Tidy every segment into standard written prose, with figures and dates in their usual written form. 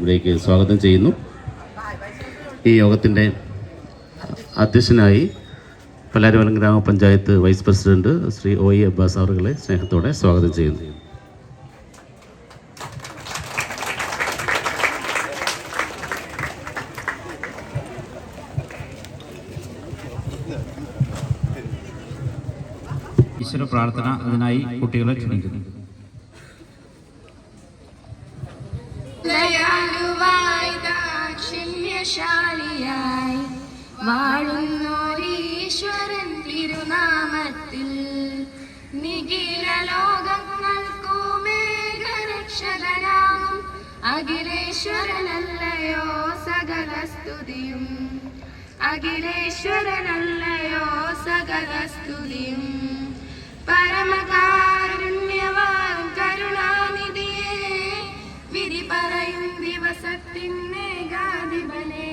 ഇവിടേക്ക് സ്വാഗതം ചെയ്യുന്നു. ഈ യോഗത്തിൻ്റെ അധ്യക്ഷനായി Pallarimangalam grama panchayat vice president Shri OE Abbas അവറുകളെ സ്നേഹത്തോടെ സ്വാഗതം ചെയ്യുന്നു. ഈശ്വര പ്രാർത്ഥന അതിനായി കുട്ടികളെ ക്ഷണിക്കുന്നു. ദയാലുവായി വാഴുന്നോരീശ്വരൻ തിരുനാമത്തിൽ നിഖില ലോകങ്ങൾക്കു മേഘരക്ഷകനാകും അഖിലേശ്വരനല്ലയോ സകല സ്തുതിയും. അഖിലേശ്വരനല്ലയോ സകല സ്തുതിയും. പരമകാരുണ്യവാൻ കരുണാനിധിയെ വിധി പറയും ദിവസത്തിനേകാധിപനെ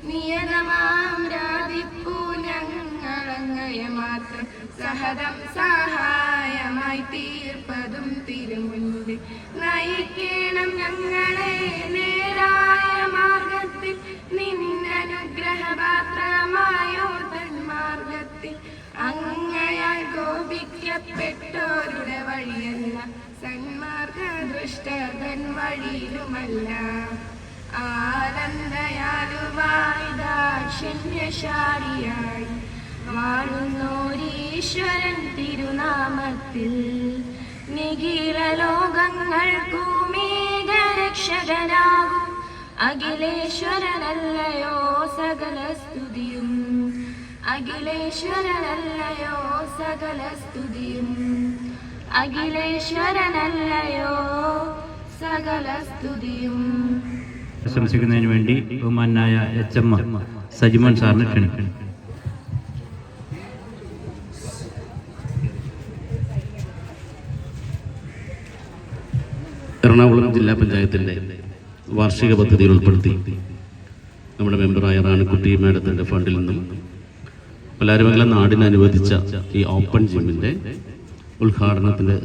നിയതമാം രാധിപ്പൂ ഞങ്ങളങ്ങയെ മാത്രം സഹദം സഹായമായി തീർപ്പതും തിരുമുൻപിൽ നയിക്കണം ഞങ്ങളെ നേരായ മാർഗത്തിൽ നിന്നനുഗ്രഹപാത്രമായോ തന്മാർഗത്തിൽ. അങ്ങയാൽ കോപിക്കപ്പെട്ടോരുടെ വഴിയല്ല സന്മാർഗദൃഷ്ടൻ വഴിയിലുമല്ല. ആനന്ദയാലുവായി ദാക്ഷിണ്യശാലിയായി വാഴുന്നോരീശ്വരൻ തിരുനാമത്തിൽ നിഖില ലോകങ്ങൾക്കു മേഘരക്ഷകനാകും അഖിലേശ്വരനല്ലയോ സകല സ്തുതിയും. അഖിലേശ്വരനല്ലയോ സകല സ്തുതിയും. അഖിലേശ്വരനല്ലയോ സകല സ്തുതിയും. പ്രശംസിക്കുന്നതിന് വേണ്ടി ബഹുമാനായ HM സജിമോൻ സാറിനെ ക്ഷണിക്കുന്നു. എറണാകുളം ജില്ലാ പഞ്ചായത്തിൻ്റെ വാർഷിക പദ്ധതിയിൽ ഉൾപ്പെടുത്തി നമ്മുടെ മെമ്പറായ റാണിക്കുട്ടി മാഡത്തിൻ്റെ ഫണ്ടിൽ നിന്നും പല്ലാരിമംഗലം നാടിന് അനുവദിച്ച ഈ ഓപ്പൺ ജിമ്മിൻ്റെ ഉദ്ഘാടനത്തിൻ്റെ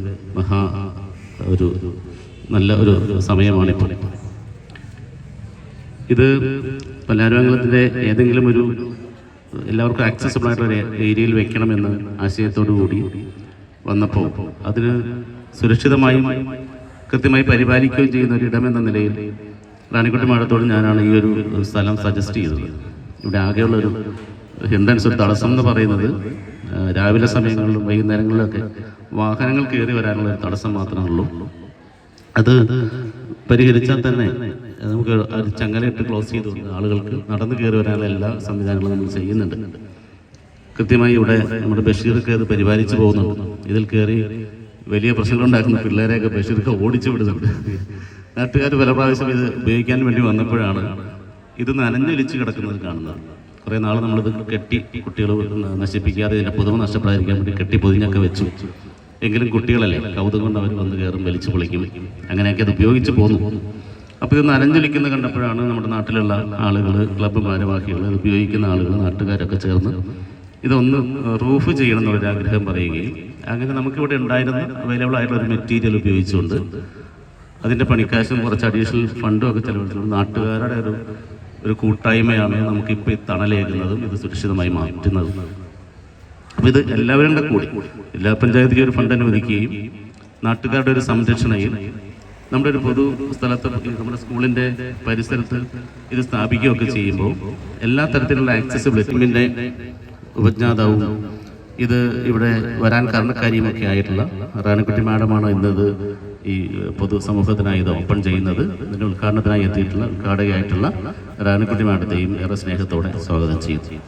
നല്ല ഒരു സമയമാണിപ്പോൾ. ഇത് പല്ലാരിമംഗലത്തിൻ്റെ ഏതെങ്കിലും ഒരു എല്ലാവർക്കും ആക്സസിബിൾ ആയിട്ടുള്ള ഏരിയയിൽ വെക്കണമെന്ന ആശയത്തോടു കൂടി വന്നപ്പോൾ അതിന് സുരക്ഷിതമായും കൃത്യമായി പരിപാലിക്കുകയും ചെയ്യുന്ന ഒരു ഇടമെന്ന നിലയിൽ റാണിക്കുട്ടി മാഡത്തോട് ഞാനാണ് ഈ ഒരു സ്ഥലം സജസ്റ്റ് ചെയ്തത്. ഇവിടെ ആകെയുള്ളൊരു ഹിൻഡൻസ്, ഒരു തടസ്സം എന്ന് പറയുന്നത് രാവിലെ സമയങ്ങളിലും വൈകുന്നേരങ്ങളിലൊക്കെ വാഹനങ്ങൾ കയറി വരാനുള്ള ഒരു തടസ്സം മാത്രമേ ഉള്ളൂ. അത് പരിഹരിച്ചാൽ തന്നെ നമുക്ക് ചങ്ങലയിട്ട് ക്ലോസ് ചെയ്ത് ആളുകൾക്ക് നടന്നു കയറി വരാനുള്ള എല്ലാ സംവിധാനങ്ങളും നമ്മൾ ചെയ്യുന്നുണ്ട്. കൃത്യമായി ഇവിടെ നമ്മുടെ ബഷീർക്ക് അത് പരിപാലിച്ചു പോകുന്നുണ്ട്. ഇതിൽ കയറി വലിയ പ്രശ്നങ്ങളുണ്ടാക്കുന്ന പിള്ളേരെയൊക്കെ ബഷീർക്ക് ഓടിച്ചു വിടുന്നുണ്ട്. നാട്ടുകാർ പല പ്രാവശ്യം ഇത് ഉപയോഗിക്കാൻ വേണ്ടി വന്നപ്പോഴാണ് ഇത് നനഞ്ഞൊലിച്ച് കിടക്കുന്നത് കാണുന്നത്. കുറേ നാൾ നമ്മളിത് കെട്ടി കുട്ടികൾ നശിപ്പിക്കാതെ ഇതിൻ്റെ പുതുമ നഷ്ടപ്പെടാതിരിക്കാൻ വേണ്ടി കെട്ടി പൊതിഞ്ഞൊക്കെ വെച്ചു. എങ്കിലും കുട്ടികളല്ലേ, കൗതുകം കൊണ്ട് അവർ വന്ന് കയറും, വലിച്ചു പൊളിക്കും, അങ്ങനെയൊക്കെ അത് ഉപയോഗിച്ച് പോന്നു. അപ്പോൾ ഇത് നനഞ്ഞൊലിക്കുന്നത് കണ്ടപ്പോഴാണ് നമ്മുടെ നാട്ടിലുള്ള ആളുകൾ, ക്ലബ്ബ് ഭാരവാഹികൾ, ഇത് ഉപയോഗിക്കുന്ന ആളുകൾ, നാട്ടുകാരൊക്കെ ചേർന്ന് ഇതൊന്ന് റൂഫ് ചെയ്യണം എന്നുള്ളൊരു ആഗ്രഹം പറയുകയും അങ്ങനെ നമുക്കിവിടെ ഉണ്ടായിരുന്ന അവൈലബിൾ ആയിട്ടുള്ള ഒരു മെറ്റീരിയൽ ഉപയോഗിച്ചുകൊണ്ട് അതിൻ്റെ പണിക്കാശും കുറച്ച് അഡീഷണൽ ഫണ്ടും ഒക്കെ ചെലവഴിച്ചുകൊണ്ട് നാട്ടുകാരുടെ ഒരു കൂട്ടായ്മയാണ് നമുക്കിപ്പോൾ ഈ തണലേകുന്നതും ഇത് സുരക്ഷിതമായി മാറ്റുന്നതും. അപ്പോൾ ഇത് എല്ലാവരും കൂടി ജില്ലാ പഞ്ചായത്തിലേക്ക് ഒരു ഫണ്ട് അനുവദിക്കുകയും നാട്ടുകാരുടെ ഒരു സംരക്ഷണയിൽ നമ്മുടെ ഒരു പൊതു സ്ഥലത്ത് നമ്മുടെ സ്കൂളിൻ്റെ പരിസരത്ത് ഇത് സ്ഥാപിക്കുകയൊക്കെ ചെയ്യുമ്പോൾ എല്ലാ തരത്തിലുള്ള ആക്സസിബിലിറ്റിൻ്റെ ഉപജ്ഞാതാവും ഇത് ഇവിടെ വരാൻ കാരണക്കാരിയുമൊക്കെ ആയിട്ടുള്ള റാണിക്കുട്ടി മാഡമാണ് ഇന്നത് ഈ പൊതുസമൂഹത്തിനായി ഇത് ഓപ്പൺ ചെയ്യുന്നത്. ഇതിൻ്റെ ഉദ്ഘാടനത്തിനായി എത്തിയിട്ടുള്ള ഉദ്ഘാടകയായിട്ടുള്ള റാണിക്കുട്ടി മാഡത്തെയും ഏറെ സ്നേഹത്തോടെ സ്വാഗതം ചെയ്യുന്നു.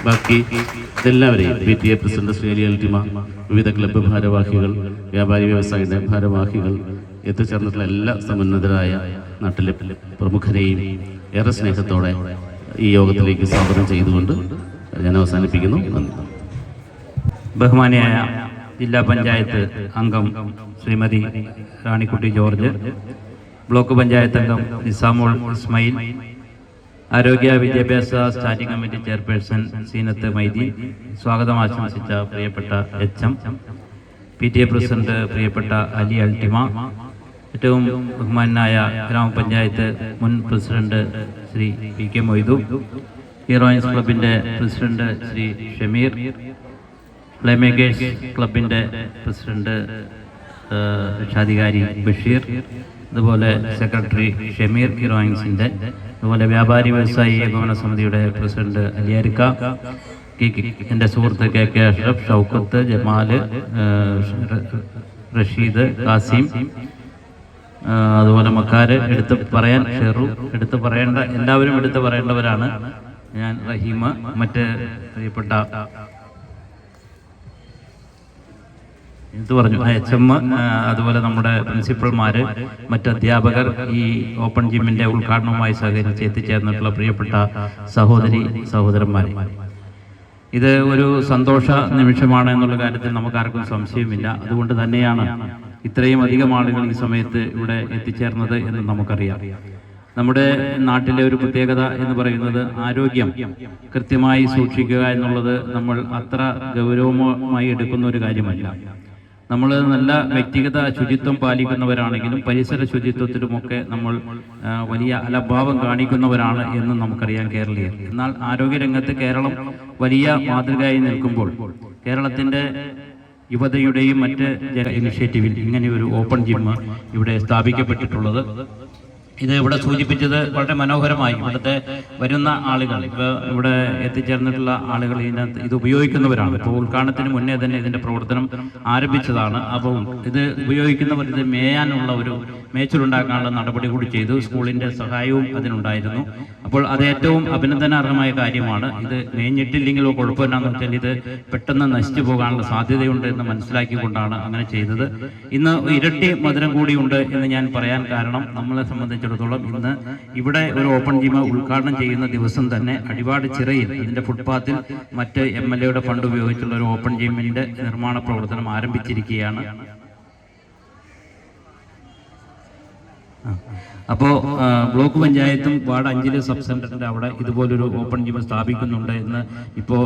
ബാക്കി ഇതെല്ലാവരെയും PTA പ്രസിഡന്റ് ശ്രീ അലി അൽറ്റിമ, വിവിധ ക്ലബ്ബ് ഭാരവാഹികൾ, വ്യാപാരി വ്യവസായിയുടെ ഭാരവാഹികൾ, എത്തിച്ചേർന്നിട്ടുള്ള എല്ലാ സമുന്നതരായ നാട്ടിലെ പ്രമുഖരെയും ഏറെ സ്നേഹത്തോടെ ഈ യോഗത്തിലേക്ക് സ്വാഗതം ചെയ്തുകൊണ്ട് ഞാൻ അവസാനിപ്പിക്കുന്നു. നന്ദി. ബഹുമാനിയായ ജില്ലാ പഞ്ചായത്ത് അംഗം ശ്രീമതി റാണിക്കുട്ടി ജോർജ്, ബ്ലോക്ക് പഞ്ചായത്ത് അംഗം നിസാമുൾ ഇസ്മായിൽ, ആരോഗ്യ വിദ്യാഭ്യാസ സ്റ്റാൻഡിംഗ് കമ്മിറ്റി ചെയർപേഴ്സൺ സീനത്ത് മൈദി, സ്വാഗതം ആശംസിച്ച പ്രിയപ്പെട്ട HM, PTA പ്രസിഡന്റ് പ്രിയപ്പെട്ട അലി അൾട്ടിമ, ഏറ്റവും ബഹുമാനായ ഗ്രാമപഞ്ചായത്ത് മുൻ president Shri PK Moidu, heroines ക്ലബിൻ്റെ പ്രസിഡന്റ് ശ്രീ ഷമീർ, പ്ലേമേക്കേഴ്സ് ക്ലബിൻ്റെ പ്രസിഡന്റ് രക്ഷാധികാരി ബഷീർ, അതുപോലെ സെക്രട്ടറി ഷമീർ ഹീറോയിൻസിൻ്റെ, അതുപോലെ വ്യാപാരി വ്യവസായി ഏകോപന സമിതിയുടെ പ്രസിഡന്റ് അലിയാരിക്ക, എൻ്റെ സുഹൃത്ത് KK അഷ്റഫ്, ഷൗക്കത്ത്, ജമാല്, റഷീദ്, കാസിം, അതുപോലെ മക്കാര്, എടുത്ത് പറയാൻ ഷെറു, എടുത്ത് പറയേണ്ട എല്ലാവരും എടുത്ത് പറയേണ്ടവരാണ്. ഞാൻ റഹീമ, മറ്റ് പ്രിയപ്പെട്ട എന്ത് പറഞ്ഞു HM, അതുപോലെ നമ്മുടെ പ്രിൻസിപ്പൽമാർ, മറ്റ് അധ്യാപകർ, ഈ ഓപ്പൺ ജിമ്മിൻ്റെ ഉദ്ഘാടനവുമായി സഹകരിച്ച് എത്തിച്ചേർന്നിട്ടുള്ള പ്രിയപ്പെട്ട സഹോദരന്മാർ, ഇത് ഒരു സന്തോഷ നിമിഷമാണ് എന്നുള്ള കാര്യത്തിൽ നമുക്കാർക്കും സംശയമില്ല. അതുകൊണ്ട് തന്നെയാണ് ഇത്രയും അധികം ആളുകൾ ഈ സമയത്ത് ഇവിടെ എത്തിച്ചേർന്നത് എന്ന് നമുക്കറിയാം. നമ്മുടെ നാട്ടിലെ ഒരു പ്രത്യേകത എന്ന് പറയുന്നത് ആരോഗ്യം കൃത്യമായി സൂക്ഷിക്കുക എന്നുള്ളത് നമ്മൾ അത്ര ഗൗരവമായി എടുക്കുന്ന ഒരു കാര്യമല്ല. നമ്മൾ നല്ല വ്യക്തിഗത ശുചിത്വം പാലിക്കുന്നവരാണെങ്കിലും പരിസര ശുചിത്വത്തിലുമൊക്കെ നമ്മൾ വലിയ അലംഭാവം കാണിക്കുന്നവരാണ് എന്നും നമുക്കറിയാം കേരളീയർ. എന്നാൽ ആരോഗ്യരംഗത്ത് കേരളം വലിയ മാതൃകയായി നിൽക്കുമ്പോൾ കേരളത്തിൻ്റെ യുവതയുടെയും മറ്റ് ഇനിഷ്യേറ്റീവിൽ ഇങ്ങനെ ഒരു ഓപ്പൺ ജിം ഇവിടെ സ്ഥാപിക്കപ്പെട്ടിട്ടുള്ളത്, ഇത് ഇവിടെ സൂചിപ്പിച്ചത് വളരെ മനോഹരമായി. ഇവിടുത്തെ വരുന്ന ആളുകൾ, ഇപ്പോൾ ഇവിടെ എത്തിച്ചേർന്നിട്ടുള്ള ആളുകൾ ഇതിനകത്ത് ഇത് ഉപയോഗിക്കുന്നവരാണ്. ഇപ്പോൾ ഉദ്ഘാടനത്തിന് മുന്നേ തന്നെ ഇതിൻ്റെ പ്രവർത്തനം ആരംഭിച്ചതാണ്. അപ്പോൾ ഇത് ഉപയോഗിക്കുന്നവർ ഇത് മേയാനുള്ള ഒരു മേച്ചിലുണ്ടാക്കാനുള്ള നടപടി കൂടി ചെയ്തു. സ്കൂളിൻ്റെ സഹായവും അതിനുണ്ടായിരുന്നു. അപ്പോൾ അത് ഏറ്റവും അഭിനന്ദനാർഹമായ കാര്യമാണ്. ഇത് മേഞ്ഞിട്ടില്ലെങ്കിലോ കുഴപ്പമില്ലാന്ന് വെച്ചാൽ ഇത് പെട്ടെന്ന് നശിച്ചു പോകാനുള്ള സാധ്യതയുണ്ട് എന്ന് മനസ്സിലാക്കിക്കൊണ്ടാണ് അങ്ങനെ ചെയ്തത്. ഇന്ന് ഇരട്ടി മധുരം കൂടിയുണ്ട് എന്ന് ഞാൻ പറയാൻ കാരണം, നമ്മളെ സംബന്ധിച്ചിടത്തോളം ഇന്ന് ഇവിടെ ഒരു ഓപ്പൺ ജിം ഉദ്ഘാടനം ചെയ്യുന്ന ദിവസം തന്നെ അടിവാട് ചിറയിൽ അതിൻ്റെ ഫുട്പാത്തിൽ മറ്റ് MLA ഫണ്ട് ഉപയോഗിച്ചുള്ള ഒരു ഓപ്പൺ ജിമ്മിൻ്റെ നിർമ്മാണ പ്രവർത്തനം ആരംഭിച്ചിരിക്കുകയാണ്. അപ്പോൾ ബ്ലോക്ക് പഞ്ചായത്തും വാർഡ് 5 സബ് സെൻ്ററിൻ്റെ അവിടെ ഇതുപോലൊരു ഓപ്പൺ ജിം സ്ഥാപിക്കുന്നുണ്ട് എന്ന് ഇപ്പോൾ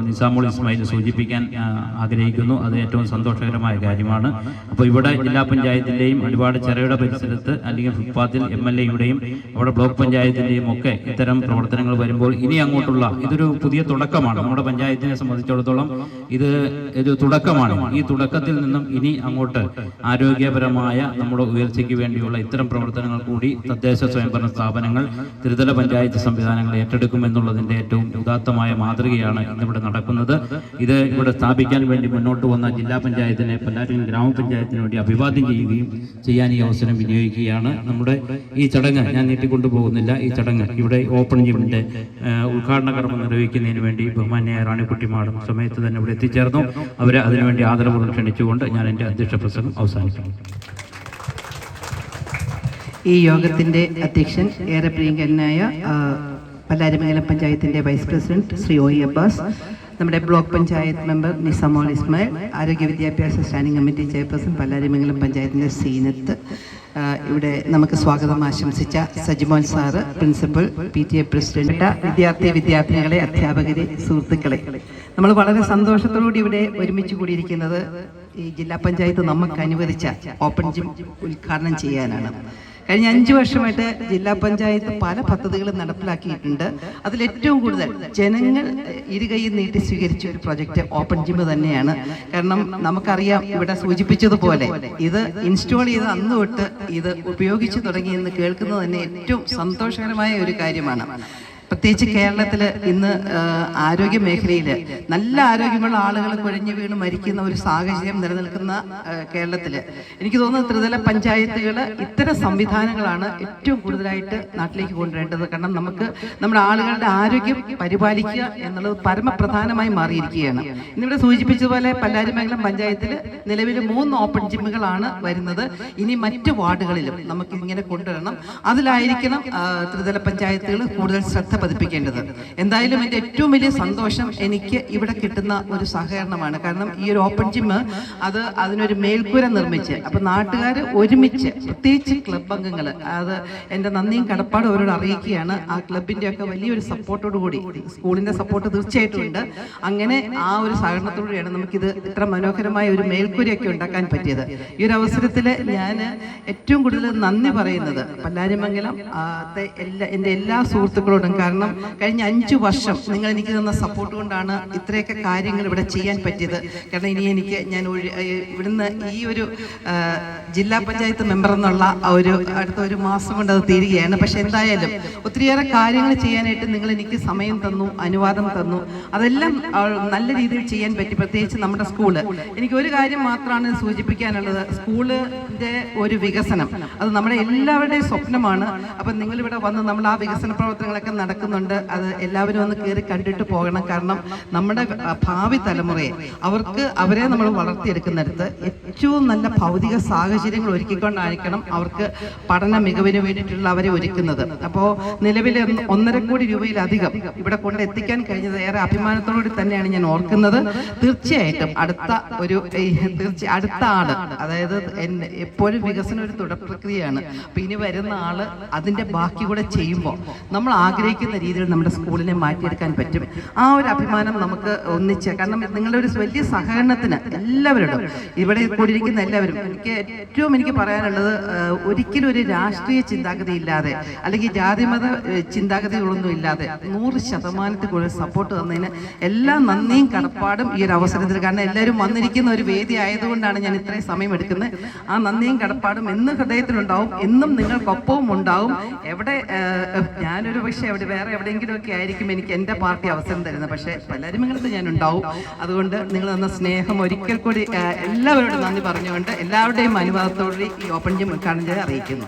നിസാമുൽ ഇസ്മായിൽ സൂചിപ്പിക്കാൻ ആഗ്രഹിക്കുന്നു. അത് ഏറ്റവും സന്തോഷകരമായ കാര്യമാണ്. അപ്പോൾ ഇവിടെ ജില്ലാ പഞ്ചായത്തിൻ്റെയും ഒരുപാട് ചെറിയുടെ പരിസരത്ത് അല്ലെങ്കിൽ ഫുട്പാത്തിൽ MLA അവിടെ ബ്ലോക്ക് പഞ്ചായത്തിൻ്റെയും ഒക്കെ ഇത്തരം പ്രവർത്തനങ്ങൾ വരുമ്പോൾ ഇനി അങ്ങോട്ടുള്ള ഇതൊരു പുതിയ തുടക്കമാണ്. നമ്മുടെ പഞ്ചായത്തിനെ സംബന്ധിച്ചിടത്തോളം ഇത് തുടക്കമാണ്. ഈ തുടക്കത്തിൽ നിന്നും ഇനി അങ്ങോട്ട് ആരോഗ്യപരമായ നമ്മുടെ ഉയർച്ചയ്ക്ക് വേണ്ടിയുള്ള ഇത്തരം പ്രവർത്തനങ്ങൾ കൂടി തദ്ദേശ സ്വയംഭരണ സ്ഥാപനങ്ങൾ, ത്രിതല പഞ്ചായത്ത് സംവിധാനങ്ങൾ ഏറ്റെടുക്കുമെന്നുള്ളതിൻ്റെ ഏറ്റവും ഉദാത്തമായ മാതൃകയാണ് ഇന്നിവിടെ നടക്കുന്നത്. ഇത് ഇവിടെ സ്ഥാപിക്കാൻ വേണ്ടി മുന്നോട്ട് വന്ന ജില്ലാ പഞ്ചായത്തിനെ പല്ലാരിയും ഗ്രാമപഞ്ചായത്തിന് വേണ്ടി അഭിവാദ്യം ചെയ്യുകയും ചെയ്യാൻ ഈ അവസരം വിനിയോഗിക്കുകയാണ്. നമ്മുടെ ഈ ചടങ്ങ് ഞാൻ നീട്ടിക്കൊണ്ടുപോകുന്നില്ല. ഈ ചടങ്ങ് ഇവിടെ ഓപ്പൺ ജിമ്മിൻ്റെ ഉദ്ഘാടന കർമ്മം നിർവഹിക്കുന്നതിന് വേണ്ടി ബഹുമാന്യായ റാണിക്കുട്ടി മാഡം സമയത്ത് തന്നെ ഇവിടെ എത്തിച്ചേർന്നു. അവരെ അതിനുവേണ്ടി ആദരപൂർവ്വം ക്ഷണിച്ചുകൊണ്ട് ഞാൻ എൻ്റെ അധ്യക്ഷ പ്രസംഗം അവസാനിപ്പിക്കുന്നു. ഈ യോഗത്തിൻ്റെ അധ്യക്ഷൻ ഏറെ പ്രിയങ്കരനായ പല്ലാരിമംഗലം പഞ്ചായത്തിൻ്റെ vice president Shri OE Abbas, നമ്മുടെ ബ്ലോക്ക് പഞ്ചായത്ത് മെമ്പർ നിസാമുൽ ഇസ്മായിൽ, ആരോഗ്യ വിദ്യാഭ്യാസ സ്റ്റാൻഡിംഗ് കമ്മിറ്റി ചെയർപേഴ്സൺ പല്ലാരിമംഗലം പഞ്ചായത്തിൻ്റെ സീനത്ത്, ഇവിടെ നമുക്ക് സ്വാഗതം ആശംസിച്ച Sajimon sir, principal, PTA president, വിദ്യാർത്ഥിനികളെ, അധ്യാപകരെ, സുഹൃത്തുക്കളെ, നമ്മൾ വളരെ സന്തോഷത്തോടുകൂടി ഇവിടെ ഒരുമിച്ച് കൂടിയിരിക്കുന്നത് ഈ ജില്ലാ പഞ്ചായത്ത് നമുക്ക് അനുവദിച്ച ഓപ്പൺ ജിം ഉദ്ഘാടനം ചെയ്യാനാണ്. കഴിഞ്ഞ 5 വർഷമായിട്ട് ജില്ലാ പഞ്ചായത്ത് പല പദ്ധതികളും നടപ്പിലാക്കിയിട്ടുണ്ട്. അതിലേറ്റവും കൂടുതൽ ജനങ്ങൾ ഇരുകൈയിൽ നീട്ടി സ്വീകരിച്ച ഒരു പ്രൊജക്റ്റ് ഓപ്പൺ ജിം തന്നെയാണ്. കാരണം നമുക്കറിയാം, ഇവിടെ സൂചിപ്പിച്ചതുപോലെ ഇത് ഇൻസ്റ്റാൾ ചെയ്ത് അന്ന് തൊട്ട് ഇത് ഉപയോഗിച്ചു തുടങ്ങിയെന്ന് കേൾക്കുന്നത് തന്നെ ഏറ്റവും സന്തോഷകരമായ ഒരു കാര്യമാണ്. പ്രത്യേകിച്ച് കേരളത്തിൽ ഇന്ന് ആരോഗ്യ മേഖലയിൽ നല്ല ആരോഗ്യമുള്ള ആളുകൾ കുഴഞ്ഞു വീണ് മരിക്കുന്ന ഒരു സാഹചര്യം നിലനിൽക്കുന്ന കേരളത്തിൽ എനിക്ക് തോന്നുന്നു ത്രിതല പഞ്ചായത്തുകൾ ഇത്തരം സംവിധാനങ്ങളാണ് ഏറ്റവും കൂടുതലായിട്ട് നാട്ടിലേക്ക് കൊണ്ടുവരേണ്ടത്. കാരണം നമുക്ക് നമ്മുടെ ആളുകളുടെ ആരോഗ്യം പരിപാലിക്കുക എന്നുള്ളത് പരമപ്രധാനമായി മാറിയിരിക്കുകയാണ്. ഇന്നിവിടെ സൂചിപ്പിച്ചതുപോലെ പല്ലാരിമംഗലം പഞ്ചായത്തിൽ നിലവിൽ 3 ഓപ്പൺ ജിമ്മുകളാണ് വരുന്നത്. ഇനി മറ്റ് വാർഡുകളിലും നമുക്ക് ഇങ്ങനെ കൊണ്ടുവരണം. അതിലായിരിക്കണം ത്രിതല പഞ്ചായത്തുകൾ കൂടുതൽ ശ്രദ്ധ പതിപ്പിക്കേണ്ടത്. എന്തായാലും എൻ്റെ ഏറ്റവും വലിയ സന്തോഷം എനിക്ക് ഇവിടെ കിട്ടുന്ന ഒരു സഹകരണമാണ്. കാരണം ഈ ഒരു ഓപ്പൺ ജിം അത് അതിനൊരു മേൽക്കൂര നിർമ്മിച്ച് അപ്പോൾ നാട്ടുകാർ ഒരുമിച്ച്, പ്രത്യേകിച്ച് ക്ലബ് അംഗങ്ങൾ, അത് എൻ്റെ നന്ദിയും കടപ്പാടും അവരോട് അറിയിക്കുകയാണ്. ആ ക്ലബിൻ്റെയൊക്കെ വലിയൊരു സപ്പോർട്ടോടു കൂടി, സ്കൂളിൻ്റെ സപ്പോർട്ട് തീർച്ചയായിട്ടും ഉണ്ട്. അങ്ങനെ ആ ഒരു സഹകരണത്തോടുകൂടിയാണ് നമുക്കിത് ഇത്ര മനോഹരമായ ഒരു മേൽക്കൂരയൊക്കെ ഉണ്ടാക്കാൻ പറ്റിയത്. ഈ ഒരു അവസരത്തിൽ ഞാൻ ഏറ്റവും കൂടുതൽ നന്ദി പറയുന്നത് പല്ലാരിമംഗലം എൻ്റെ എല്ലാ സുഹൃത്തുക്കളോടും. കാരണം കഴിഞ്ഞ 5 വർഷം നിങ്ങൾ എനിക്ക് തന്ന സപ്പോർട്ട് കൊണ്ടാണ് ഇത്രയൊക്കെ കാര്യങ്ങൾ ഇവിടെ ചെയ്യാൻ പറ്റിയത്. കാരണം ഇനി എനിക്ക് ഞാൻ ഇവിടുന്ന് ഈ ഒരു ജില്ലാ പഞ്ചായത്ത് മെമ്പർ എന്നുള്ള ഒരു അടുത്ത ഒരു മാസം കൊണ്ട് അത് തീരുകയാണ്. പക്ഷെ എന്തായാലും ഒത്തിരിയേറെ കാര്യങ്ങൾ ചെയ്യാനായിട്ട് നിങ്ങൾ എനിക്ക് സമയം തന്നു, അനുവാദം തന്നു. അതെല്ലാം നല്ല രീതിയിൽ ചെയ്യാൻ പറ്റി. പ്രത്യേകിച്ച് നമ്മുടെ സ്കൂള്, എനിക്ക് ഒരു കാര്യം മാത്രമാണ് സൂചിപ്പിക്കാനുള്ളത്. സ്കൂളിൻ്റെ ഒരു വികസനം അത് നമ്മുടെ എല്ലാവരുടെയും സ്വപ്നമാണ്. അപ്പം നിങ്ങളിവിടെ വന്ന് നമ്മൾ ആ വികസന പ്രവർത്തനങ്ങളൊക്കെ നടക്കുന്നുണ്ട്. അത് എല്ലാവരും ഒന്ന് കയറി കണ്ടിട്ട് പോകണം. കാരണം നമ്മുടെ ഭാവി തലമുറയെ അവരെ നമ്മൾ വളർത്തിയെടുക്കുന്നിടത്ത് ഏറ്റവും നല്ല ഭൗതിക സാഹചര്യങ്ങൾ ഒരുക്കിക്കൊണ്ടായിരിക്കണം അവർക്ക് പഠന മികവിന് വേണ്ടിയിട്ടുള്ള അവരെ ഒരുക്കുന്നത്. അപ്പോൾ നിലവിൽ 1.5 കോടി രൂപയിലധികം ഇവിടെ കൊണ്ട് എത്തിക്കാൻ കഴിഞ്ഞത് ഏറെ അഭിമാനത്തോടുകൂടി തന്നെയാണ് ഞാൻ ഓർക്കുന്നത്. തീർച്ചയായിട്ടും അടുത്ത ആള്, അതായത് എപ്പോഴും വികസനം ഒരു തുടർ പ്രക്രിയയാണ്. അപ്പം ഇനി വരുന്ന ആള് അതിൻ്റെ ബാക്കി കൂടെ ചെയ്യുമ്പോൾ നമ്മൾ ആഗ്രഹിക്കുന്ന രീതിയിൽ നമ്മുടെ സ്കൂളിനെ മാറ്റിയെടുക്കാൻ പറ്റും. ആ ഒരു അഭിമാനം നമുക്ക് ഒന്നിച്ച്, കാരണം നിങ്ങളുടെ ഒരു വലിയ സഹകരണത്തിന് എല്ലാവരോടും, ഇവിടെ കൂടിയിരിക്കുന്ന എല്ലാവരും, എനിക്ക് പറയാനുള്ളത്, ഒരിക്കലും ഒരു രാഷ്ട്രീയ ചിന്താഗതി ഇല്ലാതെ അല്ലെങ്കിൽ ജാതിമത ചിന്താഗതികളൊന്നും ഇല്ലാതെ 100% കൂടുതൽ സപ്പോർട്ട് തന്നതിന് എല്ലാ നന്ദിയും കടപ്പാടും ഈ ഒരു അവസരത്തിൽ. കാരണം എല്ലാവരും വന്നിരിക്കുന്ന ഒരു വേദി ആയതുകൊണ്ടാണ് ഞാൻ ഇത്രയും സമയം എടുക്കുന്നത്. ആ നന്ദിയും കടപ്പാടും എന്നും ഹൃദയത്തിലുണ്ടാവും, എന്നും നിങ്ങൾക്കൊപ്പവും ഉണ്ടാവും. ഞാനൊരു പക്ഷേ വേറെ എവിടെയെങ്കിലുമൊക്കെ ആയിരിക്കും എനിക്ക് എൻ്റെ പാർട്ടി അവസരം തരുന്നത്, പക്ഷേ പല്ലാരിമംഗലത്ത് ഞാൻ ഉണ്ടാവും. അതുകൊണ്ട് നിങ്ങൾ തന്ന സ്നേഹം ഒരിക്കൽ കൂടി എല്ലാവരോടും നന്ദി പറഞ്ഞുകൊണ്ട് എല്ലാവരുടെയും അനുവാദത്തോടെ ഈ ഓപ്പൺ ജിം ഉദ്ഘാടനം ചെയ്ത് അറിയിക്കുന്നു.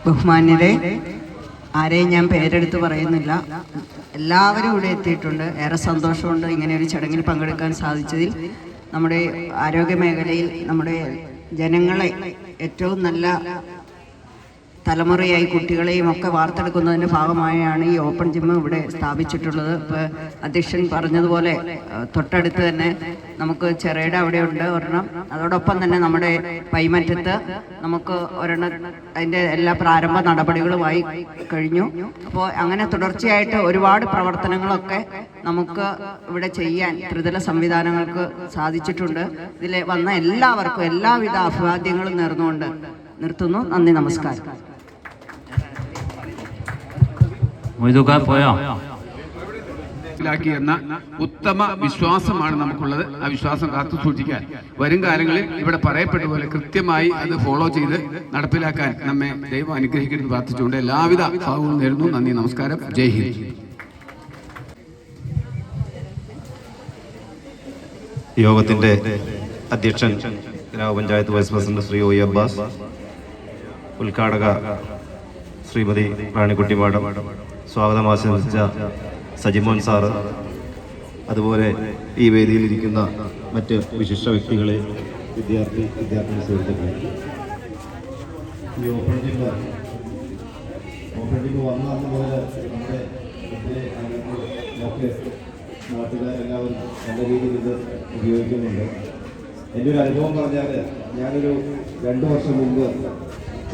ബഹുമാന്യരെ, ആരെയും ഞാൻ പേരെടുത്ത് പറയുന്നില്ല. എല്ലാവരും ഇവിടെ എത്തിയിട്ടുണ്ട്. ഏറെ സന്തോഷമുണ്ട് ഇങ്ങനെ ഒരു ചടങ്ങിൽ പങ്കെടുക്കാൻ സാധിച്ചതിൽ. നമ്മുടെ ആരോഗ്യ മേഖലയിൽ നമ്മുടെ ജനങ്ങളെ ഏറ്റവും നല്ല തലമുറയായി കുട്ടികളെയും ഒക്കെ വാർത്തെടുക്കുന്നതിൻ്റെ ഭാഗമായാണ് ഈ ഓപ്പൺ ജിം ഇവിടെ സ്ഥാപിച്ചിട്ടുള്ളത്. ഇപ്പോൾ അധ്യക്ഷൻ പറഞ്ഞതുപോലെ തൊട്ടടുത്ത് തന്നെ നമുക്ക് ചെറയുടെ അവിടെയുണ്ട് ഒരെണ്ണം. അതോടൊപ്പം തന്നെ നമ്മുടെ പൈമറ്റത്ത് നമുക്ക് ഒരെണ്ണം, അതിൻ്റെ എല്ലാ പ്രാരംഭ നടപടികളുമായി കഴിഞ്ഞു. അപ്പോൾ അങ്ങനെ തുടർച്ചയായിട്ട് ഒരുപാട് പ്രവർത്തനങ്ങളൊക്കെ നമുക്ക് ഇവിടെ ചെയ്യാൻ ത്രിതല സംവിധാനങ്ങൾക്ക് സാധിച്ചിട്ടുണ്ട്. ഇതിൽ വന്ന എല്ലാവർക്കും എല്ലാവിധ അഭിവാദ്യങ്ങളും നേർന്നുകൊണ്ട് നിർത്തുന്നു. നന്ദി, നമസ്കാരം. എന്ന ഉത്തമ വിശ്വാസമാണ് നമുക്കുള്ളത്. ആ വിശ്വാസം കാത്തു സൂക്ഷിക്കാൻ വരും കാലങ്ങളിൽ ഇവിടെ പറയപ്പെട്ട പോലെ കൃത്യമായി അത് ഫോളോ ചെയ്ത് നടപ്പിലാക്കാൻ നമ്മെ ദൈവം അനുഗ്രഹിക്കരുത് പ്രാർത്ഥിച്ചുകൊണ്ട് എല്ലാവിധ ഭാവവും നേരുന്നു. നന്ദി, നമസ്കാരം. ജയ് ഹിന്ദ്. യോഗത്തിന്റെ അധ്യക്ഷൻ grama panchayat vice president Shri O Abbas, ഉദ്ഘാടക ശ്രീമതി റാണിക്കുട്ടി മാഡം, സ്വാഗതം ആശംസിച്ച സജിമോൻ സാറ്, അതുപോലെ ഈ വേദിയിലിരിക്കുന്ന മറ്റ് വിശിഷ്ട വ്യക്തികളെ, വിദ്യാർത്ഥി സുഹൃത്തുക്കളെ, ഈ ഓപ്പൺ ജിം വന്ന മുതൽ നമ്മുടെ ഒക്കെ നാട്ടുകാരെല്ലാവരും നല്ല രീതിയിൽ ഇത് ഉപയോഗിക്കുന്നുണ്ട്. എൻ്റെ ഒരു അനുഭവം പറഞ്ഞാൽ, ഞാനൊരു 2 വർഷം മുമ്പ്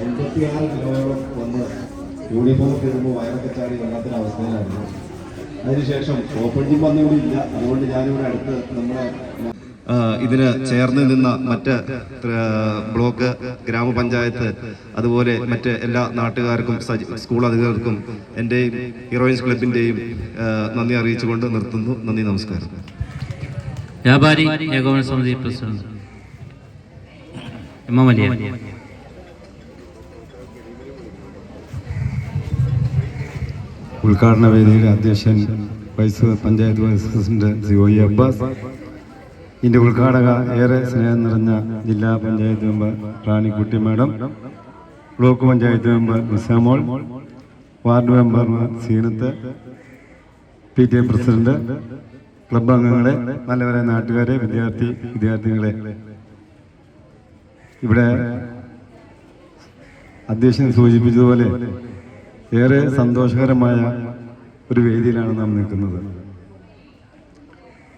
86 കിലോയോളം വന്ന് യൂണിഫോം ഇടുമ്പോൾ വയറൊക്കെ ചാടി വല്ലാത്തൊരു അവസ്ഥയിലായിരുന്നു. അതിനുശേഷം ഓപ്പൺ ജിം വന്നുകൂടി ഇല്ല. അതുകൊണ്ട് ഞാനിവിടെ അടുത്ത് നമ്മുടെ ഇതിന് ചേർന്ന് നിന്ന മറ്റ് ബ്ലോക്ക്, ഗ്രാമപഞ്ചായത്ത്, അതുപോലെ മറ്റ് എല്ലാ നാട്ടുകാർക്കും സ്കൂൾ അധികൃതർക്കും എൻ്റെയും ഹീറോയിൻസ് ക്ലബിൻ്റെയും നന്ദി അറിയിച്ചുകൊണ്ട് നിർത്തുന്നു. നന്ദി, നമസ്കാരം. വ്യാപാരി ഏകോപന സമിതി പ്രസിഡന്റ് ഇമാം അലി. ഉദ്ഘാടന വേദിയിലെ അധ്യക്ഷൻ panchayat vice president Shri O Abbas, ഇതിൻ്റെ ഉദ്ഘാടക ഏറെ സ്നേഹം നിറഞ്ഞ ജില്ലാ panchayat member Ranikutty madam, block panchayat member Nizamol, ward മെമ്പർമാർ സീനത്ത്, PTA പ്രസിഡന്റ്, ക്ലബ് അംഗങ്ങളെ, നല്ലവരെ നാട്ടുകാരെ, വിദ്യാർത്ഥിനികളെ, ഇവിടെ അധ്യക്ഷൻ സൂചിപ്പിച്ചതുപോലെ ഏറെ സന്തോഷകരമായ ഒരു വേദിയിലാണ് നാം നിൽക്കുന്നത്.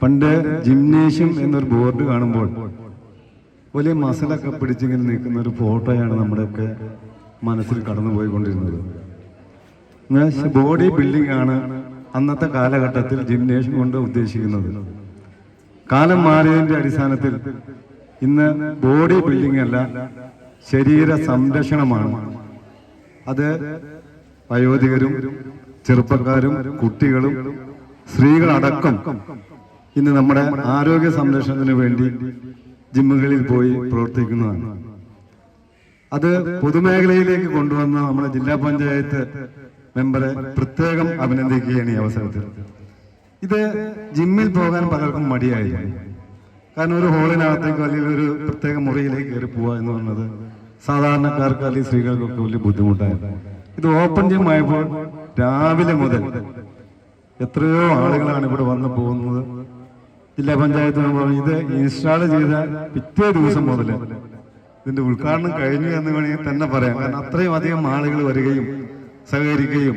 പണ്ട് ജിംനേഷ്യം എന്നൊരു ബോർഡ് കാണുമ്പോൾ വലിയ മസിലൊക്കെ പിടിച്ചിങ്ങനെ നിൽക്കുന്ന ഒരു ഫോട്ടോയാണ് നമ്മുടെയൊക്കെ മനസ്സിൽ കടന്നുപോയിക്കൊണ്ടിരുന്നത്. ബോഡി ബിൽഡിംഗ് ആണ് അന്നത്തെ കാലഘട്ടത്തിൽ ജിംനേഷ്യം കൊണ്ട് ഉദ്ദേശിക്കുന്നത്. കാലം മാറിയതിൻ്റെ അടിസ്ഥാനത്തിൽ ഇന്ന് ബോഡി ബിൽഡിംഗ് അല്ല, ശരീര സംരക്ഷണമാണ്. അത് വയോധികരും ചെറുപ്പക്കാരും കുട്ടികളും സ്ത്രീകളടക്കം ഇന്ന് നമ്മുടെ ആരോഗ്യ സംരക്ഷണത്തിന് വേണ്ടി ജിമ്മുകളിൽ പോയി പ്രവർത്തിക്കുന്നതാണ്. അത് പൊതുമേഖലയിലേക്ക് കൊണ്ടുവന്ന നമ്മുടെ ജില്ലാ പഞ്ചായത്ത് മെമ്പറെ പ്രത്യേകം അഭിനന്ദിക്കുകയാണ് ഈ അവസരത്തിൽ. ഇത് ജിമ്മിൽ പോകാൻ പലർക്കും മടിയായി. കാരണം ഒരു ഹോളിനകത്തേക്ക് അല്ലെങ്കിൽ ഒരു പ്രത്യേക മുറിയിലേക്ക് കയറി പോവുക എന്ന് പറയുന്നത് സാധാരണക്കാർക്ക് അല്ലെങ്കിൽ സ്ത്രീകൾക്കൊക്കെ വലിയ ബുദ്ധിമുട്ടായിരുന്നു. ഇത് ഓപ്പൺ ജിം ആയപ്പോൾ രാവിലെ മുതൽ എത്രയോ ആളുകളാണ് ഇവിടെ വന്ന് പോകുന്നത്. ജില്ലാ പഞ്ചായത്ത് മെമ്പർ ഇത് ഇൻസ്റ്റാൾ ചെയ്ത പിറ്റേ ദിവസം മുതൽ ഇതിന്റെ ഉദ്ഘാടനം കഴിഞ്ഞു എന്ന് വേണമെങ്കിൽ തന്നെ പറയാം. കാരണം അത്രയും അധികം ആളുകൾ വരികയും സഹകരിക്കുകയും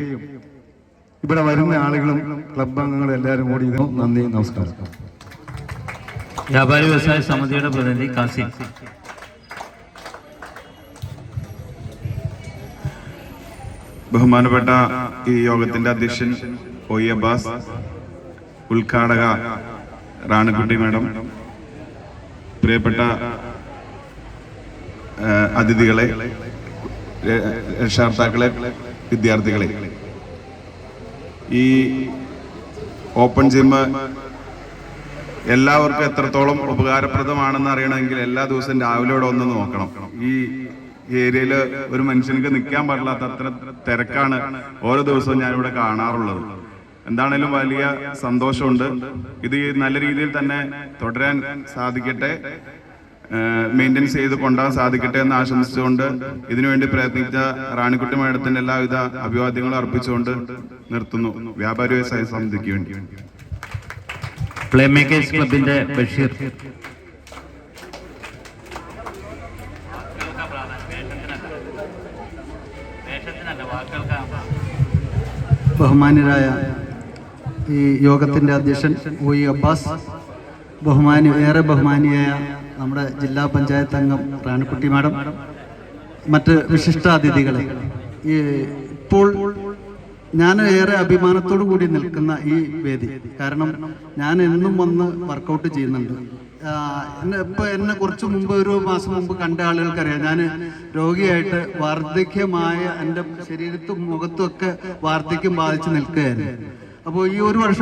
ഇവിടെ വരുന്ന ആളുകളും ക്ലബ് അംഗങ്ങളും എല്ലാവരും കൂടി ഇത് നന്ദി, നമസ്കാരം. വ്യാപാരി വ്യവസായ സമിതിയുടെ പ്രതിനിധി കാസിം. ബഹുമാനപ്പെട്ട ഈ യോഗത്തിന്റെ അധ്യക്ഷൻ ഒ.ഇ. അബ്ബാസ്, ഉദ്ഘാടക റാണിക്കുട്ടി മാഡം, പ്രിയപ്പെട്ട അതിഥികളെ, രക്ഷാകർത്താക്കളെ, വിദ്യാർത്ഥികളെ, ഈ ഓപ്പൺ ജിം എല്ലാവർക്കും എത്രത്തോളം ഉപകാരപ്രദമാണെന്ന് അറിയണമെങ്കിൽ എല്ലാ ദിവസവും രാവിലെ ഇവിടെ ഒന്ന് നോക്കണം. ഈ ഏരിയയിൽ ഒരു മനുഷ്യർക്ക് നിൽക്കാൻ പാടില്ലാത്ത അത്ര തിരക്കാണ് ഓരോ ദിവസവും ഞാനിവിടെ കാണാറുള്ളത്. എന്താണേലും വലിയ സന്തോഷമുണ്ട്. ഇത് നല്ല രീതിയിൽ തന്നെ തുടരാൻ സാധിക്കട്ടെ, മെയിൻ്റെനൻസ് ചെയ്ത് കൊണ്ടുപോകാൻ സാധിക്കട്ടെ എന്ന് ആശംസിച്ചുകൊണ്ട് ഇതിനുവേണ്ടി പ്രയത്നിച്ച റാണിക്കുട്ടി മാഡത്തിന്റെ എല്ലാവിധ അഭിവാദ്യങ്ങളും അർപ്പിച്ചുകൊണ്ട് നിർത്തുന്നു. വ്യാപാരി വ്യവസായ സമിതിക്ക് വേണ്ടി പ്ലേ മേക്കേഴ്സ് ക്ലബിന്റെ ബഷീർ. ബഹുമാന്യരായ ഈ യോഗത്തിൻ്റെ അധ്യക്ഷൻ ഒ.ഇ. അബ്ബാസ്, ഏറെ ബഹുമാനിയായ നമ്മുടെ ജില്ലാ പഞ്ചായത്ത് അംഗം റാണിക്കുട്ടി മാഡം, മറ്റ് വിശിഷ്ടാതിഥികളെ, ഇപ്പോൾ ഞാൻ ഏറെ അഭിമാനത്തോടു കൂടി നിൽക്കുന്ന ഈ വേദി, കാരണം ഞാൻ എന്നും വന്ന് വർക്കൗട്ട് ചെയ്യുന്നുണ്ട്. എന്നെ കുറച്ച് മുമ്പ്, ഒരു മാസം മുമ്പ് കണ്ട ആളുകൾക്കറിയാം, ഞാൻ രോഗിയായിട്ട് വാർദ്ധക്യമായ എൻ്റെ ശരീരത്തും മുഖത്തും ഒക്കെ വാർദ്ധക്യം ബാധിച്ച് നിൽക്കുകയായിരുന്നു. അപ്പോൾ ഈ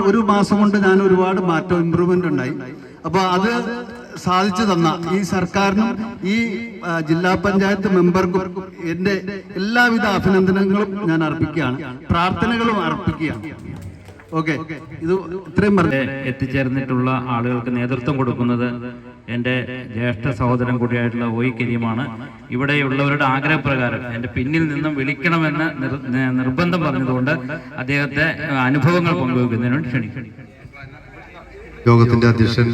ഒരു മാസം കൊണ്ട് ഞാൻ ഒരുപാട് മാറ്റം, ഇമ്പ്രൂവ്മെന്റ് ഉണ്ടായി. അപ്പോൾ അത് സാധിച്ചു തന്ന ഈ സർക്കാരിനും ഈ ജില്ലാ പഞ്ചായത്ത് മെമ്പർക്കും എൻ്റെ എല്ലാവിധ അഭിനന്ദനങ്ങളും ഞാൻ അർപ്പിക്കുകയാണ്, പ്രാർത്ഥനകളും അർപ്പിക്കുകയാണ്. ഓക്കെ, ഇത് ഇത്രയും എത്തിച്ചേർന്നിട്ടുള്ള ആളുകൾക്ക് നേതൃത്വം കൊടുക്കുന്നത് എൻ്റെ ജ്യേഷ്ഠ സഹോദരൻ കൂടിയായിട്ടുള്ള ഒ.ഇ. കരീമാണ്. ഇവിടെയുള്ളവരുടെ ആഗ്രഹപ്രകാരം എൻ്റെ പിന്നിൽ നിന്നും വിളിക്കണമെന്ന് നിർബന്ധം പറഞ്ഞതുകൊണ്ട് അദ്ദേഹത്തെ അനുഭവങ്ങൾ പങ്കുവെക്കുന്നതിനോട് ക്ഷണിക്കുന്നു. യോഗത്തിന്റെ അധ്യക്ഷൻ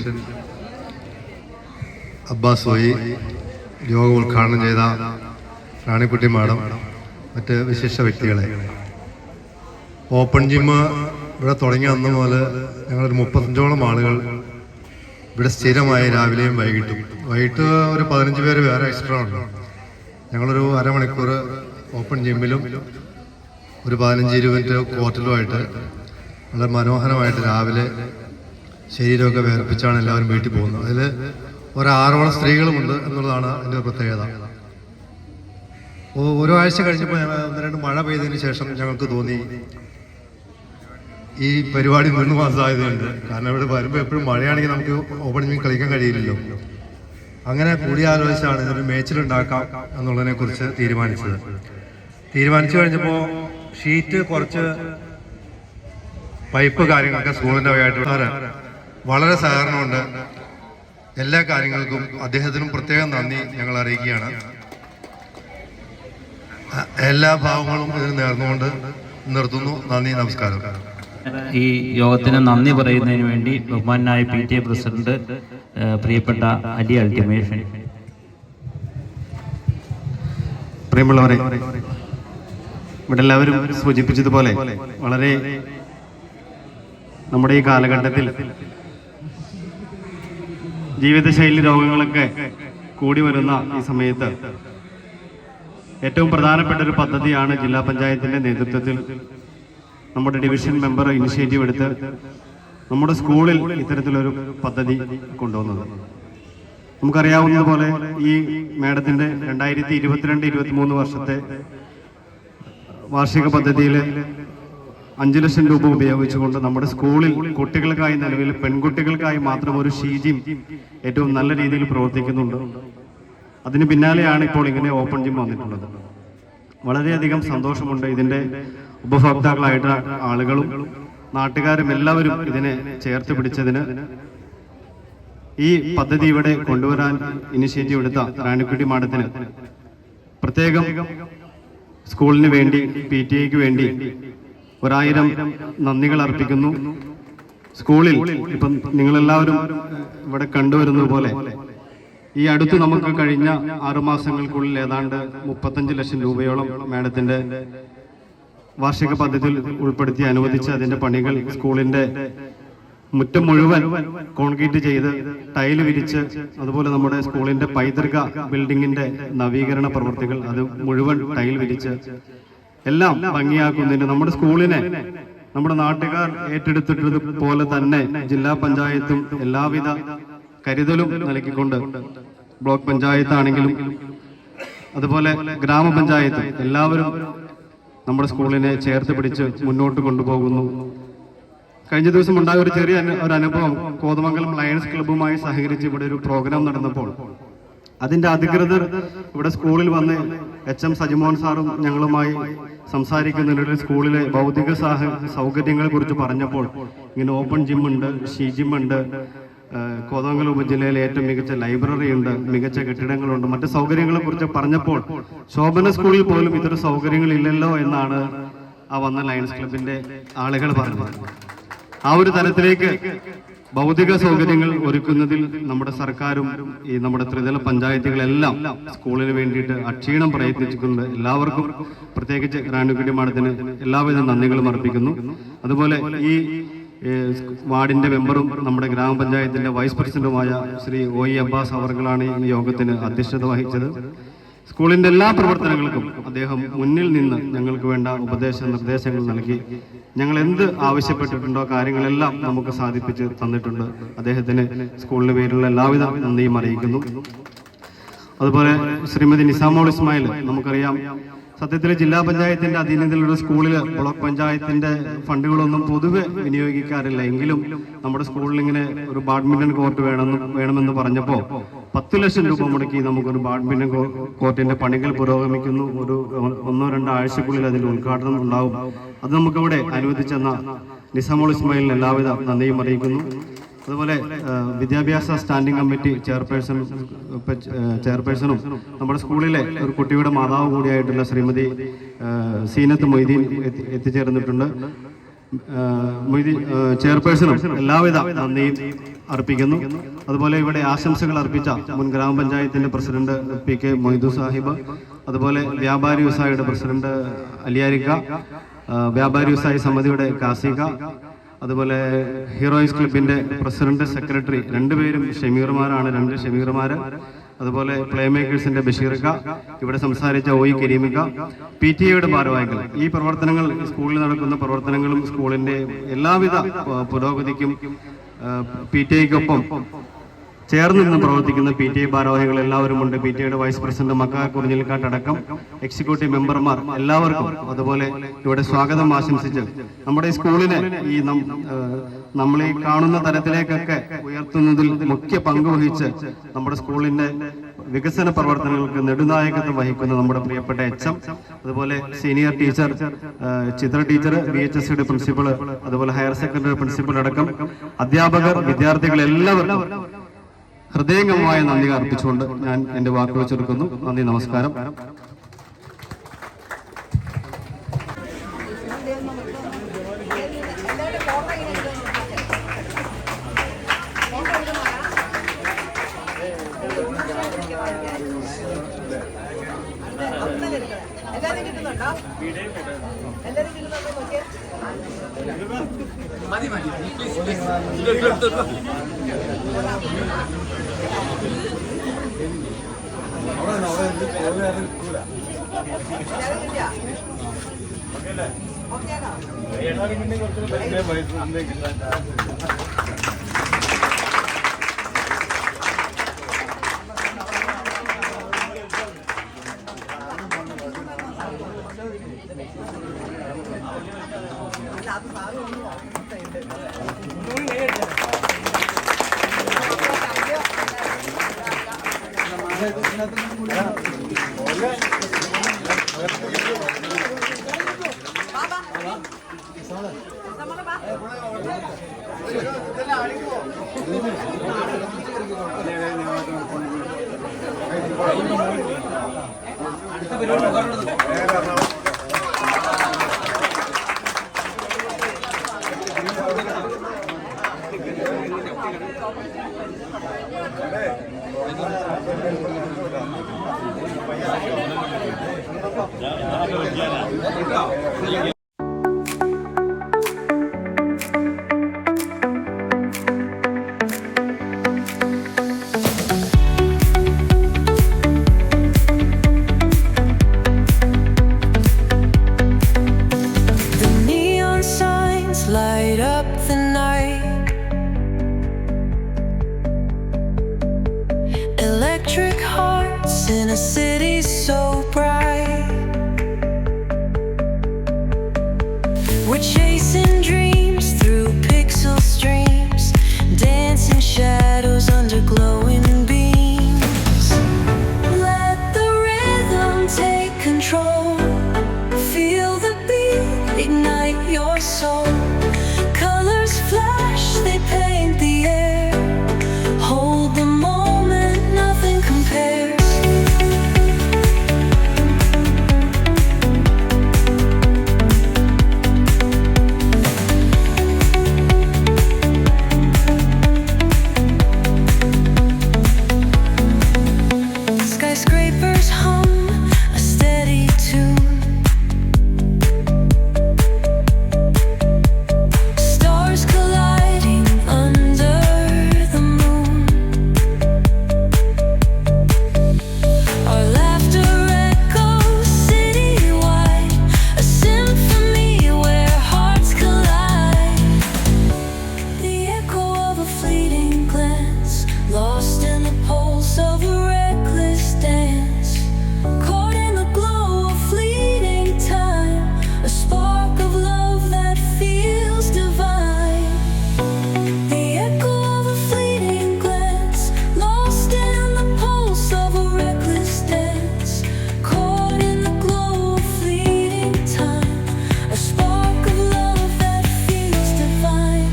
അബ്ബാസ് ഒ.ഇ., യോഗം ഉദ്ഘാടനം ചെയ്ത റാണിക്കുട്ടി മാഡം, മറ്റ് വിശിഷ്ട വ്യക്തികളെ, ഓപ്പൺ ജിം ഇവിടെ തുടങ്ങിയ അന്ന് മുതൽ ഞങ്ങളൊരു 35ഓളം ആളുകൾ ഇവിടെ സ്ഥിരമായി രാവിലെയും വൈകിട്ട് ഒരു 15 പേര് വേറെ എക്സ്ട്രാ ഉണ്ട്. ഞങ്ങളൊരു അരമണിക്കൂർ ഓപ്പൺ ജിമ്മിലും ഒരു 15-20 മിനിറ്റ് ക്വാർട്ടലുമായിട്ട് വളരെ മനോഹരമായിട്ട് രാവിലെ ശരീരമൊക്കെ വേർപ്പിച്ചാണ് എല്ലാവരും വീട്ടിൽ പോകുന്നത്. അതിൽ ഒരു 6ഓളം സ്ത്രീകളുമുണ്ട് എന്നുള്ളതാണ് എൻ്റെ പ്രത്യേകത. ഒരാഴ്ച കഴിഞ്ഞപ്പോൾ 1-2 മഴ പെയ്തതിന് ശേഷം ഞങ്ങൾക്ക് തോന്നി ഈ പരിപാടി 3 മാസം സാധ്യതയുണ്ട്. കാരണം ഇവിടെ വരുമ്പോൾ എപ്പോഴും മഴയാണെങ്കിൽ നമുക്ക് ഓപ്പൺ ജിമ്മിൽ കളിക്കാൻ കഴിയില്ലല്ലോ. അങ്ങനെ കൂടിയാലോചിച്ചാണ് ഇതൊരു മേച്ചിലുണ്ടാക്കാം എന്നുള്ളതിനെ കുറിച്ച് തീരുമാനിച്ചു കഴിഞ്ഞപ്പോൾ ഷീറ്റ്, കുറച്ച് പൈപ്പ് കാര്യങ്ങളൊക്കെ സ്കൂളിൻ്റെ വകയായിട്ട് വളരെ സഹകരണമുണ്ട്. എല്ലാ കാര്യങ്ങൾക്കും അദ്ദേഹത്തിനും പ്രത്യേകം നന്ദി ഞങ്ങൾ അറിയിക്കുകയാണ്. എല്ലാ ഭാവങ്ങളും ഇതിന് നേർന്നുകൊണ്ട് നിർത്തുന്നു. നന്ദി, നമസ്കാരം. ഈ യോഗത്തിന് നന്ദി പറയുന്നതിന് വേണ്ടി ബഹുമാനായ PTA പ്രസിഡന്റ് പ്രിയപ്പെട്ട അലി അൾട്ടിമേഷൻ. പ്രിയമുള്ളവരെ, ഇവിടെ എല്ലാവരും സൂചിപ്പിച്ചതുപോലെ വളരെ നമ്മുടെ ഈ കാലഘട്ടത്തിൽ ജീവിതശൈലി രോഗങ്ങളൊക്കെ കൂടി വരുന്ന ഈ സമയത്ത് ഏറ്റവും പ്രധാനപ്പെട്ട ഒരു പദ്ധതിയാണ് ജില്ലാ പഞ്ചായത്തിൻ്റെ നേതൃത്വത്തിൽ നമ്മുടെ ഡിവിഷൻ മെമ്പർ ഇനിഷ്യേറ്റീവ് എടുത്ത് നമ്മുടെ സ്കൂളിൽ ഇത്തരത്തിലൊരു പദ്ധതി കൊണ്ടുവന്നത്. നമുക്കറിയാവുന്നതുപോലെ ഈ മേഡത്തിൻ്റെ 2022-23 വർഷത്തെ വാർഷിക പദ്ധതിയിൽ 5 ലക്ഷം രൂപ ഉപയോഗിച്ചുകൊണ്ട് നമ്മുടെ സ്കൂളിൽ കുട്ടികൾക്കായി, നിലവിൽ പെൺകുട്ടികൾക്കായി മാത്രം ഒരു ഷീജിം ഏറ്റവും നല്ല രീതിയിൽ പ്രവർത്തിക്കുന്നുണ്ട്. അതിന് പിന്നാലെയാണ് ഇപ്പോൾ ഇങ്ങനെ ഓപ്പൺ ജിം വന്നിട്ടുള്ളത്. വളരെയധികം സന്തോഷമുണ്ട്. ഇതിൻ്റെ ഉപഭോക്താക്കളായിട്ട് ആളുകളും നാട്ടുകാരും എല്ലാവരും ഇതിനെ ചേർത്ത് പിടിച്ചതിന്. ഈ പദ്ധതി ഇവിടെ കൊണ്ടുവരാൻ ഇനിഷ്യേറ്റീവ് എടുത്ത റാണിക്കുട്ടി മാഡത്തിന് പ്രത്യേകം സ്കൂളിന് വേണ്ടി, PTA വേണ്ടി 1000 നന്ദികൾ അർപ്പിക്കുന്നു. സ്കൂളിൽ ഇപ്പം നിങ്ങളെല്ലാവരും ഇവിടെ കണ്ടുവരുന്നത് പോലെ ഈ അടുത്ത് നമുക്ക് കഴിഞ്ഞ 6 മാസങ്ങൾക്കുള്ളിൽ ഏതാണ്ട് 35 ലക്ഷം രൂപയോളം മാഡത്തിൻ്റെ വാർഷിക പദ്ധതിയിൽ ഉൾപ്പെടുത്തി അനുവദിച്ച് അതിൻ്റെ പണികൾ, സ്കൂളിൻ്റെ മുറ്റം മുഴുവൻ കോൺക്രീറ്റ് ചെയ്ത് ടൈല് വിരിച്ച്, അതുപോലെ നമ്മുടെ സ്കൂളിൻ്റെ പൈതൃക ബിൽഡിങ്ങിൻ്റെ നവീകരണ പ്രവൃത്തികൾ അത് മുഴുവൻ ടൈൽ വിരിച്ച് എല്ലാം ഭംഗിയാക്കുന്നതിന് നമ്മുടെ സ്കൂളിനെ നമ്മുടെ നാട്ടുകാർ ഏറ്റെടുത്തിട്ടത് പോലെ തന്നെ ജില്ലാ പഞ്ചായത്തും എല്ലാവിധ കരുതലും നൽകിക്കൊണ്ട്, ബ്ലോക്ക് പഞ്ചായത്താണെങ്കിലും അതുപോലെ ഗ്രാമപഞ്ചായത്തും എല്ലാവരും നമ്മുടെ സ്കൂളിനെ ചേർത്ത് പിടിച്ച് മുന്നോട്ട് കൊണ്ടുപോകുന്നു. കഴിഞ്ഞ ദിവസം ഉണ്ടായ ഒരു ചെറിയ അനുഭവം, കോതമംഗലം ലയൺസ് ക്ലബ്ബുമായി സഹകരിച്ച് ഇവിടെ ഒരു പ്രോഗ്രാം നടന്നപ്പോൾ അതിൻ്റെ അധികൃതർ ഇവിടെ സ്കൂളിൽ വന്ന് HM സജിമോൻ സാറും ഞങ്ങളുമായി സംസാരിക്കുന്നതിനിടയിൽ സ്കൂളിലെ ഭൗതിക സൗകര്യങ്ങളെ കുറിച്ച് പറഞ്ഞപ്പോൾ ഇങ്ങനെ ഓപ്പൺ ജിമ്മുണ്ട്, ഷീ ജിമ്മുണ്ട്, കോതമംഗലം ഉപജില്ലയിലെ ഏറ്റവും മികച്ച ലൈബ്രറി ഉണ്ട്, മികച്ച കെട്ടിടങ്ങളുണ്ട്, മറ്റു സൗകര്യങ്ങളെ കുറിച്ച് പറഞ്ഞപ്പോൾ ശോഭന സ്കൂളിൽ പോലും ഇത്തരം സൗകര്യങ്ങളില്ലല്ലോ എന്നാണ് ആ വന്ന ലയൺസ് ക്ലബിൻ്റെ ആളുകൾ പറഞ്ഞത്. ആ ഒരു തരത്തിലേക്ക് ഭൗതിക സൗകര്യങ്ങൾ ഒരുക്കുന്നതിൽ നമ്മുടെ സർക്കാരും ഈ നമ്മുടെ ത്രിതല പഞ്ചായത്തുകളെല്ലാം സ്കൂളിന് വേണ്ടിയിട്ട് അക്ഷീണം പ്രയത്നിച്ചിട്ടുണ്ട്. എല്ലാവർക്കും, പ്രത്യേകിച്ച് റാണിക്കുട്ടി മാഡത്തിന് എല്ലാവിധ നന്ദികളും അർപ്പിക്കുന്നു. അതുപോലെ ഈ വാർഡിന്റെ മെമ്പറും നമ്മുടെ ഗ്രാമപഞ്ചായത്തിന്റെ വൈസ് പ്രസിഡന്റുമായ ശ്രീ OE അബ്ബാസ് അവർകളാണ് ഈ യോഗത്തിന് അധ്യക്ഷത വഹിച്ചത്. സ്കൂളിന്റെ എല്ലാ പ്രവർത്തനങ്ങൾക്കും അദ്ദേഹം മുന്നിൽ നിന്ന് ഞങ്ങൾക്ക് വേണ്ട നിർദ്ദേശങ്ങൾ നൽകി ഞങ്ങൾ എന്ത് ആവശ്യപ്പെട്ടിട്ടുണ്ടോ കാര്യങ്ങളെല്ലാം നമുക്ക് സാധിപ്പിച്ച് തന്നിട്ടുണ്ട്. അദ്ദേഹത്തിന് സ്കൂളിന് പേരിലുള്ള എല്ലാവിധ നന്ദിയും അറിയിക്കുന്നു. അതുപോലെ ശ്രീമതി നിസാമോൾ ഇസ്മായിൽ, നമുക്കറിയാം സത്യത്തിൽ ജില്ലാ പഞ്ചായത്തിന്റെ അധീനതയിലുള്ള സ്കൂളിൽ ബ്ലോക്ക് പഞ്ചായത്തിന്റെ ഫണ്ടുകളൊന്നും പൊതുവെ വിനിയോഗിക്കാറില്ല. എങ്കിലും നമ്മുടെ സ്കൂളിൽ ഇങ്ങനെ ഒരു ബാഡ്മിന്റൺ കോർട്ട് വേണമെന്ന് പറഞ്ഞപ്പോൾ 10 ലക്ഷം രൂപ മുടക്കി നമുക്കൊരു ബാഡ്മിന്റൺ കോർട്ടിന്റെ പണികൾ പുരോഗമിക്കുന്നു. ഒരു 1-2 ആഴ്ചക്കുള്ളിൽ അതിന്റെ ഉദ്ഘാടനം ഉണ്ടാവും. അത് നമുക്കിവിടെ അനുവദിച്ചെന്ന നിസാമോൾ ഇസ്മായിലിന് എല്ലാവിധ നന്ദിയും അറിയിക്കുന്നു. അതുപോലെ വിദ്യാഭ്യാസ സ്റ്റാൻഡിംഗ് കമ്മിറ്റി ചെയർപേഴ്സണും നമ്മുടെ സ്കൂളിലെ ഒരു കുട്ടിയുടെ മാതാവ് കൂടിയായിട്ടുള്ള ശ്രീമതി സീനത്ത് മൊയ്തീൻ എത്തിച്ചേർന്നിട്ടുണ്ട്. ചെയർപേഴ്സണും എല്ലാവിധ നന്ദിയും അർപ്പിക്കുന്നു. അതുപോലെ ഇവിടെ ആശംസകൾ അർപ്പിച്ച മുൻ ഗ്രാമപഞ്ചായത്തിന്റെ പ്രസിഡന്റ് PK മൊയ്തു സാഹിബ്, അതുപോലെ വ്യാപാരി വ്യവസായിയുടെ പ്രസിഡന്റ് അലിയാരിക്ക, വ്യാപാരി വ്യവസായി സമിതിയുടെ കാസിക, അതുപോലെ ഹീറോയിസ് ക്ലബിന്റെ പ്രസിഡന്റ് സെക്രട്ടറി, 2 പേരും ഷമീർമാരാണ്, 2 ഷമീർമാര്. അതുപോലെ പ്ലേ മേക്കേഴ്സിന്റെ ബഷീർക്ക, ഇവിടെ സംസാരിച്ച OE കരീമിക്ക, PTA ഭാരവാഹികൾ. ഈ പ്രവർത്തനങ്ങൾ, സ്കൂളിൽ നടക്കുന്ന പ്രവർത്തനങ്ങളും സ്കൂളിന്റെ എല്ലാവിധ പുരോഗതിക്കും PTA-ക്കൊപ്പം ചേർന്ന് നിന്ന് പ്രവർത്തിക്കുന്ന PTA ഭാരവാഹികൾ എല്ലാവരും ഉണ്ട്. PTA-യുടെ വൈസ് പ്രസിഡന്റ് മക്ക കുറിഞ്ഞിൽക്കാട്ടടക്കം എക്സിക്യൂട്ടീവ് മെമ്പർമാർ എല്ലാവർക്കും അതുപോലെ ഇവിടെ സ്വാഗതം ആശംസിച്ച് നമ്മുടെ ഈ സ്കൂളിനെ ഈ നമ്മൾ ഈ കാണുന്ന തരത്തിലേക്കൊക്കെ ഉയർത്തുന്നതിൽ മുഖ്യ പങ്ക് വഹിച്ച് നമ്മുടെ സ്കൂളിന്റെ വികസന പ്രവർത്തനങ്ങൾക്ക് നെടുനായകത്വം വഹിക്കുന്ന നമ്മുടെ പ്രിയപ്പെട്ട HM, അതുപോലെ സീനിയർ ടീച്ചർ ചിത്ര ടീച്ചർ, VHSയുടെ പ്രിൻസിപ്പൾ, അതുപോലെ ഹയർ സെക്കൻഡറി പ്രിൻസിപ്പൾ അടക്കം അധ്യാപകർ, വിദ്യാർത്ഥികൾ എല്ലാവർക്കും ഹൃദയംഗമമായ നന്ദി അർപ്പിച്ചുകൊണ്ട് ഞാൻ എൻ്റെ വാക്കുകൾ ചുരുക്കുന്നു. നന്ദി, നമസ്കാരം. ഒന്നര Light up the night. Electric hearts in a city so bright. We're chasing dreams through pixel streams, dancing shadows under glowing beams. Let the rhythm take control. Feel the beat, ignite your soul. Colors flash, they paint the air. Hold the moment, nothing compares. Skyscrapers hum a steady tune. Stars colliding under the moon. Our laughter echoes citywide, a symphony where hearts collide. The echo of a fleeting glance, lost in the pulse of a reckless dance. Caught in the glow of fleeting time, a spark of love that feels divine. The echo of a fleeting glance, lost in the pulse of a reckless dance. Caught in the glow of fleeting time, a spark of love that feels divine.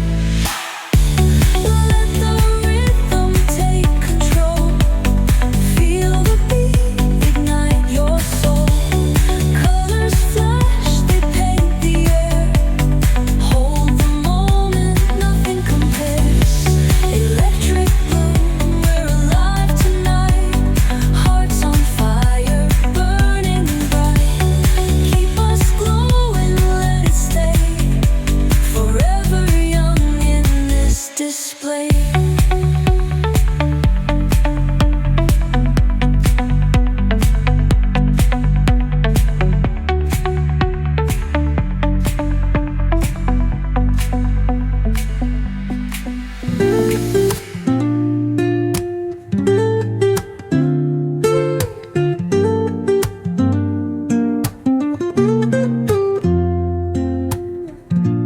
Let the rhythm take control. Feel the beat, ignite your soul. Colors flash, they paint the air. Hold the moment, nothing compares. Electric bloom, we're alive tonight. Hearts on fire, burning bright. Keep us glowing, let it stay. Forever young in this display.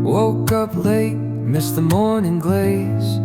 Woke up late, missed the morning glaze.